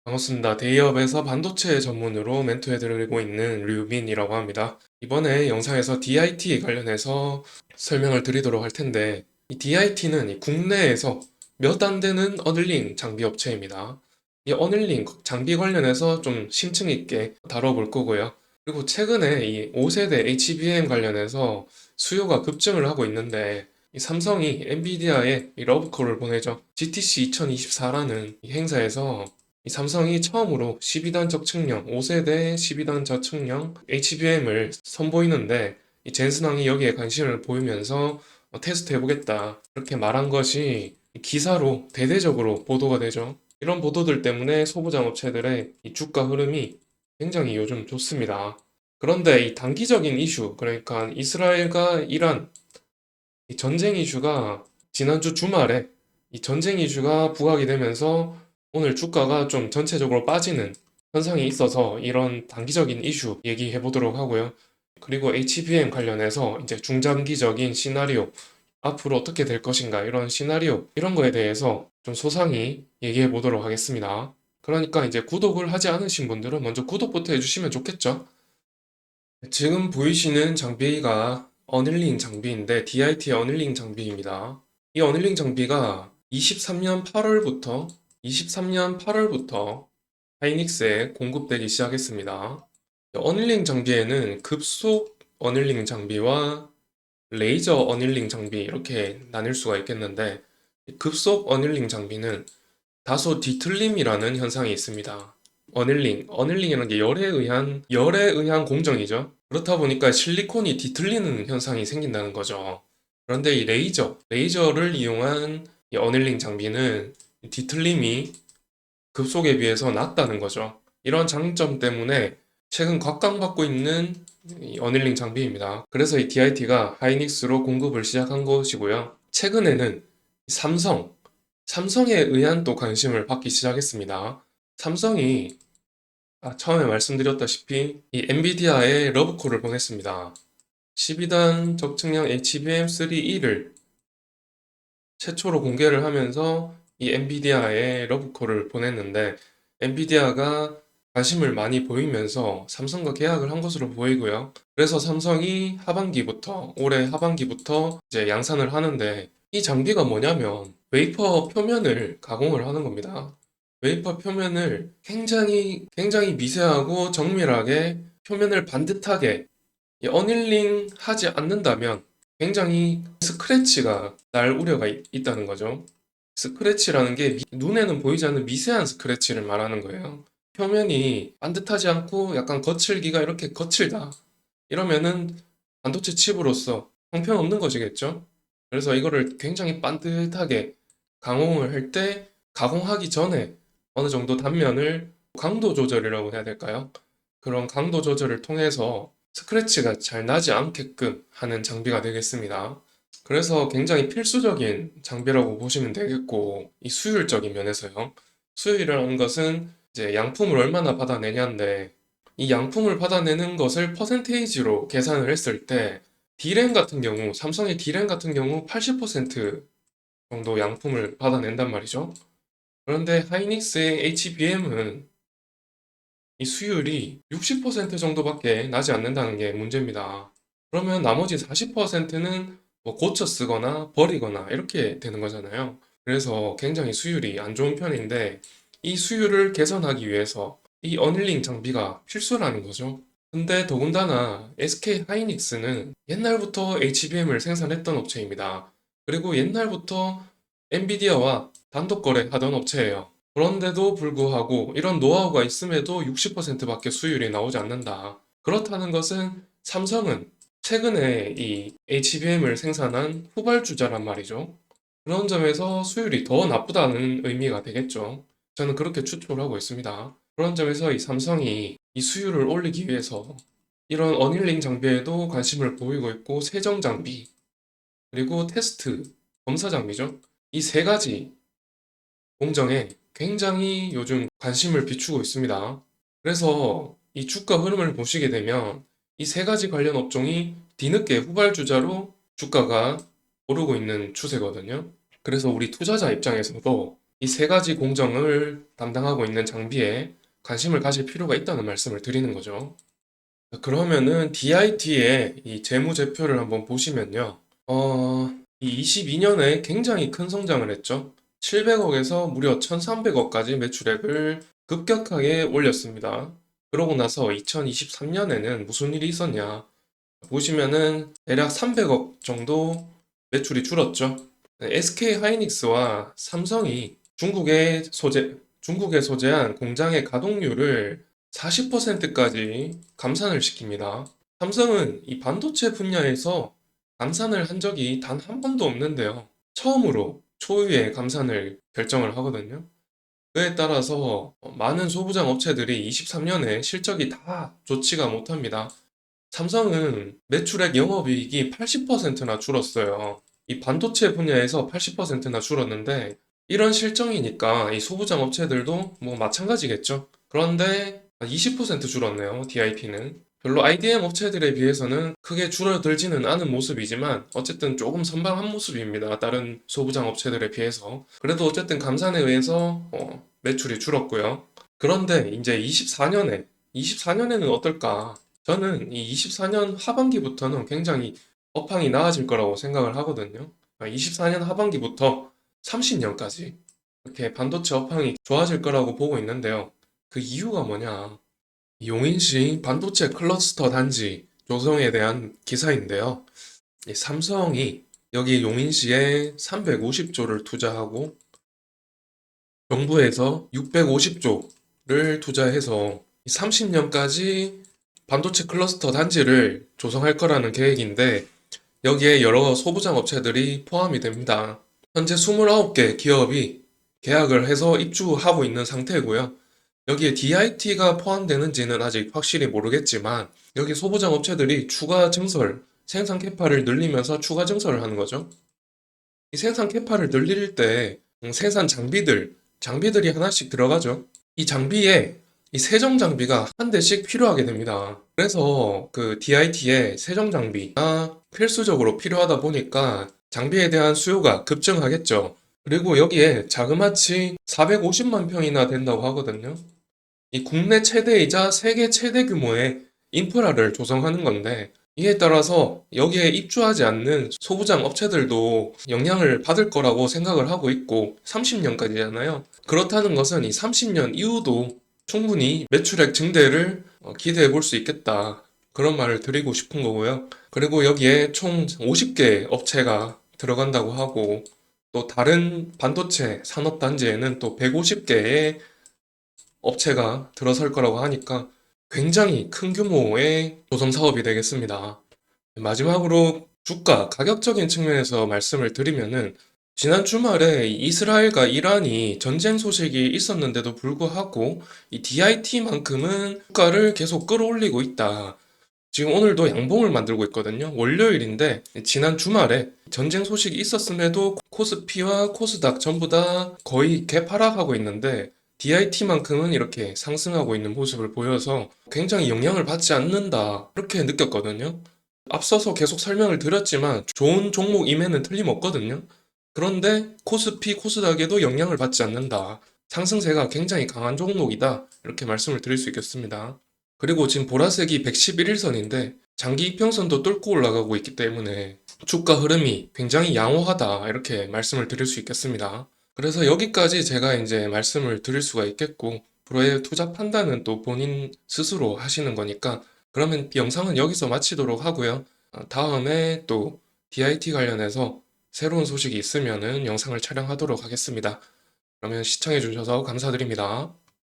반갑습니다. 대기업에서 반도체 전문으로 멘토해드리고 있는 류빈이라고 합니다. 이번에 영상에서 DIT 관련해서 설명을 드리도록 할 텐데, 이 DIT는 국내에서 몇 안 되는 어닝 장비 업체입니다. 이 어닝 장비 관련해서 좀 심층 있게 다뤄볼 거고요. 그리고 최근에 이 5세대 HBM 관련해서 수요가 급증을 하고 있는데, 이 삼성이 엔비디아에 이 러브콜을 보내죠. GTC 2024라는 이 행사에서 이 삼성이 처음으로 12단 저층형, 5세대 12단 저층형 HBM을 선보이는데 이 젠슨왕이 여기에 관심을 보이면서 테스트 해보겠다 이렇게 말한 것이 기사로 대대적으로 보도가 되죠. 이런 보도들 때문에 소부장 업체들의 이 주가 흐름이 굉장히 요즘 좋습니다. 그런데 이 단기적인 이슈, 그러니까 이스라엘과 이란 이 전쟁 이슈가 지난주 주말에 이 전쟁 이슈가 부각이 되면서 오늘 주가가 좀 전체적으로 빠지는 현상이 있어서 이런 단기적인 이슈 얘기해 보도록 하고요. 그리고 HBM 관련해서 이제 중장기적인 시나리오, 앞으로 어떻게 될 것인가 이런 시나리오, 이런 거에 대해서 좀 소상히 얘기해 보도록 하겠습니다. 그러니까 이제 구독을 하지 않으신 분들은 먼저 구독부터 해주시면 좋겠죠? 지금 보이시는 장비가 어닐링 장비인데 DIT 어닐링 장비입니다. 이 어닐링 장비가 23년 8월부터 하이닉스에 공급되기 시작했습니다. 어닐링 장비에는 급속 어닐링 장비와 레이저 어닐링 장비 이렇게 나뉠 수가 있겠는데 급속 어닐링 장비는 다소 뒤틀림이라는 현상이 있습니다. 어닐링이라는 게 열에 의한 공정이죠. 그렇다 보니까 실리콘이 뒤틀리는 현상이 생긴다는 거죠. 그런데 이 레이저를 이용한 이 어닐링 장비는 뒤틀림이 급속에 비해서 낮다는 거죠. 이런 장점 때문에 최근 곽강받고 있는 이 어닐링 장비입니다. 그래서 이 DIT가 하이닉스로 공급을 시작한 것이고요. 최근에는 삼성, 삼성에 의한 또 관심을 받기 시작했습니다. 삼성이 처음에 말씀드렸다시피 이 엔비디아에 러브콜을 보냈습니다. 12단 적층량 HBM3E를 최초로 공개를 하면서 이 엔비디아에 러브콜을 보냈는데 엔비디아가 관심을 많이 보이면서 삼성과 계약을 한 것으로 보이고요. 그래서 삼성이 올해 하반기부터 이제 양산을 하는데 이 장비가 뭐냐면 웨이퍼 표면을 가공을 하는 겁니다. 웨이퍼 표면을 굉장히 미세하고 정밀하게 표면을 반듯하게 이 어닐링 하지 않는다면 굉장히 스크래치가 날 우려가 있다는 거죠. 스크래치라는 게 눈에는 보이지 않는 미세한 스크래치를 말하는 거예요. 표면이 반듯하지 않고 약간 거칠기가 이렇게 거칠다. 이러면은 반도체 칩으로서 형편없는 것이겠죠. 그래서 이거를 굉장히 반듯하게 가공을 할 때 가공하기 전에 어느 정도 단면을 강도 조절이라고 해야 될까요? 그런 강도 조절을 통해서 스크래치가 잘 나지 않게끔 하는 장비가 되겠습니다. 그래서 굉장히 필수적인 장비라고 보시면 되겠고, 이 수율적인 면에서요. 수율이라는 것은 이제 양품을 얼마나 받아내냐인데, 이 양품을 받아내는 것을 퍼센테이지로 계산을 했을 때, 삼성의 D램 같은 경우 80% 정도 양품을 받아낸단 말이죠. 그런데 하이닉스의 HBM은 이 수율이 60% 정도밖에 나지 않는다는 게 문제입니다. 그러면 나머지 40%는 뭐 고쳐 쓰거나 버리거나 이렇게 되는 거잖아요. 그래서 굉장히 수율이 안 좋은 편인데 이 수율을 개선하기 위해서 이 어닐링 장비가 필수라는 거죠. 근데 더군다나 SK 하이닉스는 옛날부터 HBM을 생산했던 업체입니다. 그리고 옛날부터 엔비디아와 단독 거래하던 업체예요. 그런데도 불구하고 이런 노하우가 있음에도 60%밖에 수율이 나오지 않는다. 그렇다는 것은 삼성은 최근에 이 HBM을 생산한 후발주자란 말이죠. 그런 점에서 수율이 더 나쁘다는 의미가 되겠죠. 저는 그렇게 추측을 하고 있습니다. 그런 점에서 이 삼성이 이 수율을 올리기 위해서 이런 어닐링 장비에도 관심을 보이고 있고 세정 장비, 그리고 테스트, 검사 장비죠. 이 세 가지 공정에 굉장히 요즘 관심을 비추고 있습니다. 그래서 이 주가 흐름을 보시게 되면 이 세 가지 관련 업종이 뒤늦게 후발주자로 주가가 오르고 있는 추세거든요. 그래서 우리 투자자 입장에서도 이 세 가지 공정을 담당하고 있는 장비에 관심을 가질 필요가 있다는 말씀을 드리는 거죠. 그러면은 DIT의 이 재무제표를 한번 보시면요. 이 22년에 굉장히 큰 성장을 했죠. 700억에서 무려 1300억까지 매출액을 급격하게 올렸습니다. 그러고 나서 2023년에는 무슨 일이 있었냐? 보시면은 대략 300억 정도 매출이 줄었죠. SK 하이닉스와 삼성이 중국에 소재한 공장의 가동률을 40%까지 감산을 시킵니다. 삼성은 이 반도체 분야에서 감산을 한 적이 단 한 번도 없는데요. 처음으로 초유의 감산을 결정을 하거든요. 그에 따라서 많은 소부장 업체들이 23년에 실적이 다 좋지가 못합니다. 삼성은 매출액 영업이익이 80%나 줄었어요. 이 반도체 분야에서 80%나 줄었는데 이런 실정이니까 이 소부장 업체들도 뭐 마찬가지겠죠. 그런데 20% 줄었네요, DIT는. 별로 IDM 업체들에 비해서는 크게 줄어들지는 않은 모습이지만 어쨌든 조금 선방한 모습입니다. 다른 소부장 업체들에 비해서. 그래도 어쨌든 감산에 의해서 매출이 줄었고요. 그런데 이제 24년에는 어떨까? 저는 이 24년 하반기부터는 굉장히 업황이 나아질 거라고 생각을 하거든요. 24년 하반기부터 30년까지 이렇게 반도체 업황이 좋아질 거라고 보고 있는데요. 그 이유가 뭐냐? 용인시 반도체 클러스터 단지 조성에 대한 기사인데요. 이 삼성이 여기 용인시에 350조를 투자하고 정부에서 650조를 투자해서 30년까지 반도체 클러스터 단지를 조성할 거라는 계획인데 여기에 여러 소부장 업체들이 포함이 됩니다. 현재 29개 기업이 계약을 해서 입주하고 있는 상태고요. 여기에 DIT가 포함되는지는 아직 확실히 모르겠지만 여기 소부장 업체들이 추가 증설, 생산 캐파를 늘리면서 추가 증설을 하는 거죠. 이 생산 캐파를 늘릴 때 생산 장비들이 하나씩 들어가죠. 이 장비에 이 세정 장비가 한 대씩 필요하게 됩니다. 그래서 그 DIT의 세정 장비가 필수적으로 필요하다 보니까 장비에 대한 수요가 급증하겠죠. 그리고 여기에 자그마치 450만 평이나 된다고 하거든요. 이 국내 최대이자 세계 최대 규모의 인프라를 조성하는 건데 이에 따라서 여기에 입주하지 않는 소부장 업체들도 영향을 받을 거라고 생각을 하고 있고 30년까지잖아요. 그렇다는 것은 이 30년 이후도 충분히 매출액 증대를 기대해 볼 수 있겠다. 그런 말을 드리고 싶은 거고요. 그리고 여기에 총 50개 업체가 들어간다고 하고 또 다른 반도체 산업단지에는 또 150개의 업체가 들어설 거라고 하니까 굉장히 큰 규모의 조성 사업이 되겠습니다. 마지막으로 주가, 가격적인 측면에서 말씀을 드리면은 지난 주말에 이스라엘과 이란이 전쟁 소식이 있었는데도 불구하고 이 DIT만큼은 주가를 계속 끌어올리고 있다. 지금 오늘도 양봉을 만들고 있거든요. 월요일인데 지난 주말에 전쟁 소식이 있었음에도 코스피와 코스닥 전부 다 거의 개파락하고 있는데 DIT만큼은 이렇게 상승하고 있는 모습을 보여서 굉장히 영향을 받지 않는다. 이렇게 느꼈거든요. 앞서서 계속 설명을 드렸지만 좋은 종목임에는 틀림없거든요. 그런데 코스피, 코스닥에도 영향을 받지 않는다. 상승세가 굉장히 강한 종목이다. 이렇게 말씀을 드릴 수 있겠습니다. 그리고 지금 보라색이 111일선인데 장기 이평선도 뚫고 올라가고 있기 때문에 주가 흐름이 굉장히 양호하다. 이렇게 말씀을 드릴 수 있겠습니다. 그래서 여기까지 제가 이제 말씀을 드릴 수가 있겠고, 불어의 투자 판단은 또 본인 스스로 하시는 거니까, 그러면 영상은 여기서 마치도록 하고요. 다음에 또 DIT 관련해서 새로운 소식이 있으면은 영상을 촬영하도록 하겠습니다. 그러면 시청해 주셔서 감사드립니다.